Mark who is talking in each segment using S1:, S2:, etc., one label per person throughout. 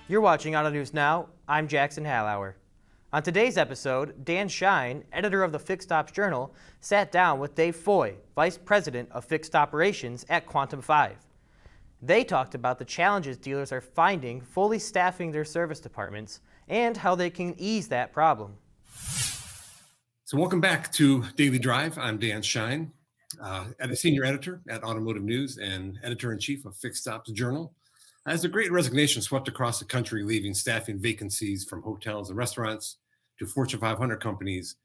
S1: You're watching AUTONEWS Now. I'm Jackson Hallauer. On today's episode, Dan Shine, editor of the Fixed Ops Journal, sat down with Dave Foy, vice president of fixed operations at Quantum 5. They talked about the challenges dealers are finding fully staffing their service departments and how they can ease that problem.
S2: So welcome back to Daily Drive. I'm Dan Shine, senior editor at Automotive News and editor-in-chief of Fixed Ops Journal. As the Great Resignation swept across the country, leaving staffing vacancies from hotels and restaurants to Fortune 500 companies,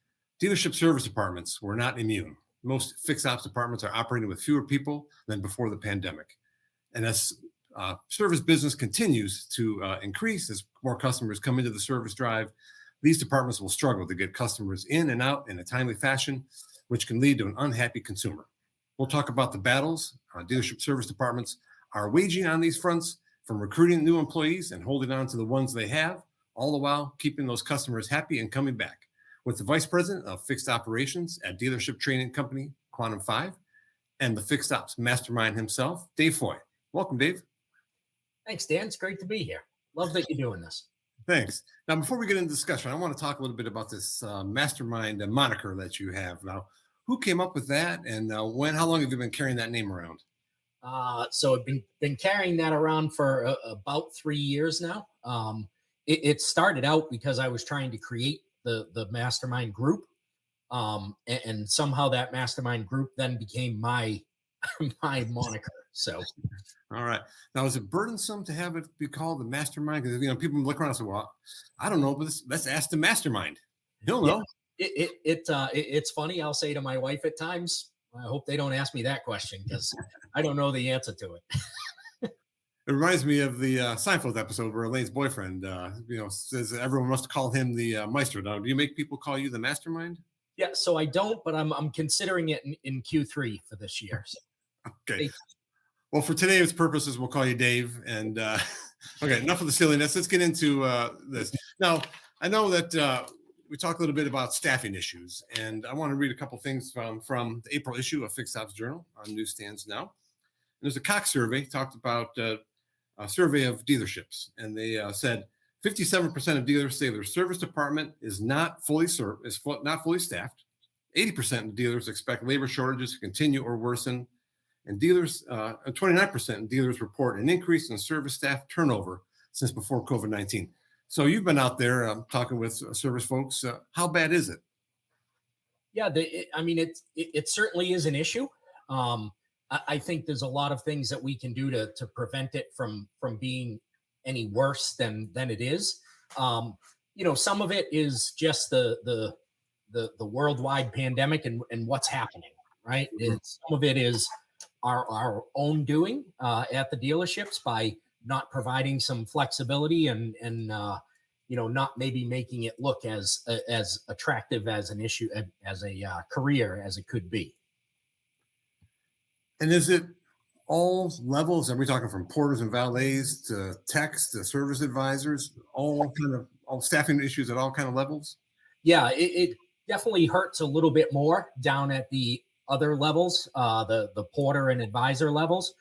S2: dealership service departments were not immune. Most fixed ops departments are operating with fewer people than before the pandemic. And as service business continues to increase, as more customers come into the service drive, these departments will struggle to get customers in and out in a timely fashion, which can lead to an unhappy consumer. We'll talk about the battles dealership service departments are waging on these fronts, from recruiting new employees and holding on to the ones they have, all the while keeping those customers happy and coming back. With the vice president of fixed operations at dealership training company Quantum 5 and the fixed ops mastermind himself, Dave Foy. Welcome, Dave.
S3: Thanks, Dan. It's great to be here. Love that you're doing this.
S2: Thanks. Now, before we get into discussion, I want to talk a little bit about this mastermind moniker that you have. Now, who came up with that, and how long have you been carrying that name around?
S3: So I've been carrying that around for about 3 years now. It started out because I was trying to create the mastermind group, and somehow that mastermind group then became my my moniker. So,
S2: all right. Now, is it burdensome to have it be called the mastermind? Because people look around and say, "Well, I don't know, but let's ask the mastermind. He'll know."
S3: Yeah, it's funny. I'll say to my wife at times, I hope they don't ask me that question because I don't know the answer to it.
S2: It reminds me of the Seinfeld episode where Elaine's boyfriend, says everyone must call him the maestro. Now, do you make people call you the mastermind?
S3: Yeah, so I don't, but I'm considering it in Q3 for this year. So.
S2: Okay. Well, for today's purposes, we'll call you Dave. And okay, enough of the silliness. Let's get into this. Now, I know that we talked a little bit about staffing issues, and I want to read a couple things from the April issue of Fixed Ops Journal on newsstands now. And there's a Cox survey talked about a survey of dealerships, and they said 57% of dealers say their service department is not fully staffed. 80% of dealers expect labor shortages to continue or worsen, and 29% of dealers report an increase in service staff turnover since before COVID-19. So you've been out there talking with service folks. How bad is it?
S3: Yeah, it certainly is an issue. I think there's a lot of things that we can do to prevent it from being any worse than it is. Some of it is just the worldwide pandemic and what's happening, right?
S2: Mm-hmm.
S3: Some of it is our own doing at the dealerships by not providing some flexibility and not maybe making it look as attractive as an issue, as a career as it could be.
S2: And is it all levels? Are we talking from porters and valets to techs to service advisors, all staffing issues at all kind of levels?
S3: Yeah, it definitely hurts a little bit more down at the other levels, the porter and advisor levels.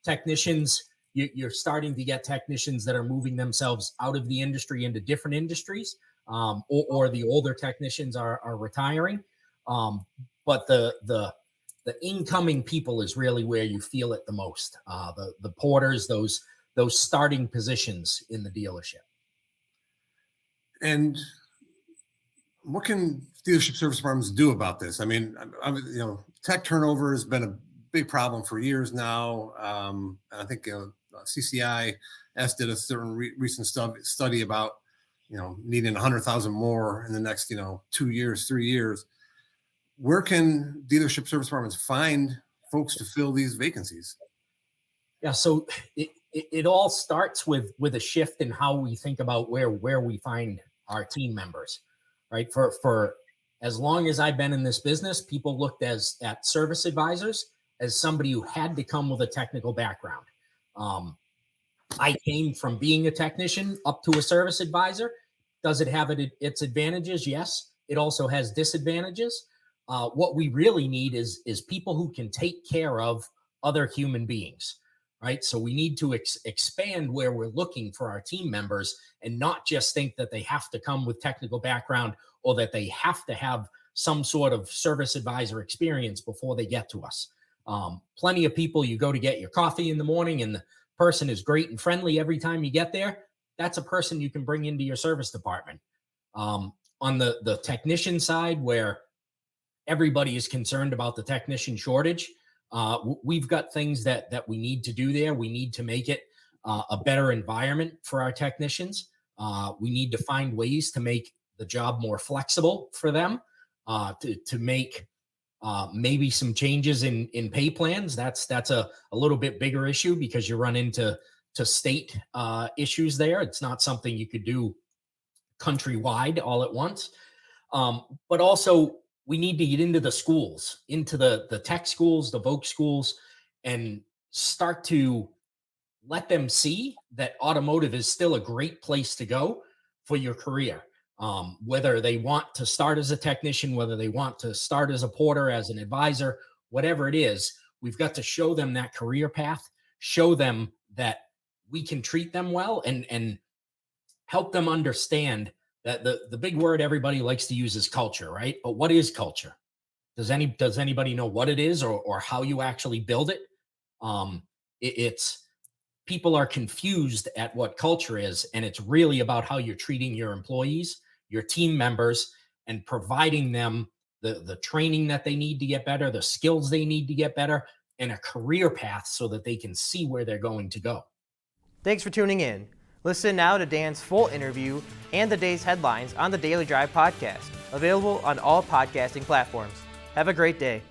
S3: Technicians, you're starting to get technicians that are moving themselves out of the industry into different industries, or the older technicians are retiring. But the incoming people is really where you feel it the most. The porters, those starting positions in the dealership.
S2: And what can dealership service departments do about this? I mean, tech turnover has been a big problem for years now. I think CCIS did a certain recent study about, needing 100,000 more in the next, 2 years, 3 years. Where can dealership service departments find folks to fill these vacancies?
S3: Yeah, so it all starts with a shift in how we think about where we find our team members, right? For as long as I've been in this business, people looked at service advisors as somebody who had to come with a technical background. I came from being a technician up to a service advisor. Does it have its advantages? Yes. It also has disadvantages. What we really need is people who can take care of other human beings. right? So we need to expand where we're looking for our team members and not just think that they have to come with technical background or that they have to have some sort of service advisor experience before they get to us. Plenty of people, you go to get your coffee in the morning and the person is great and friendly every time you get there. That's a person you can bring into your service department. On the technician side, where everybody is concerned about the technician shortage, we've got things that we need to do there. We need to make it a better environment for our technicians. We need to find ways to make the job more flexible for them, to make maybe some changes in pay plans. That's a little bit bigger issue because you run into state issues there. It's not something you could do countrywide all at once. But also we need to get into the schools, into the tech schools, the voc schools, and start to let them see that automotive is still a great place to go for your career. Whether they want to start as a technician, whether they want to start as a porter, as an advisor, whatever it is, we've got to show them that career path, show them that we can treat them well, and help them understand that the big word everybody likes to use is culture, right? But what is culture? Does anybody know what it is or how you actually build it? It's people are confused at what culture is, and it's really about how you're treating your employees, your team members, and providing them the training that they need to get better, the skills they need to get better, and a career path so that they can see where they're going to go.
S1: Thanks for tuning in. Listen now to Dan's full interview and the day's headlines on the Daily Drive podcast, available on all podcasting platforms. Have a great day.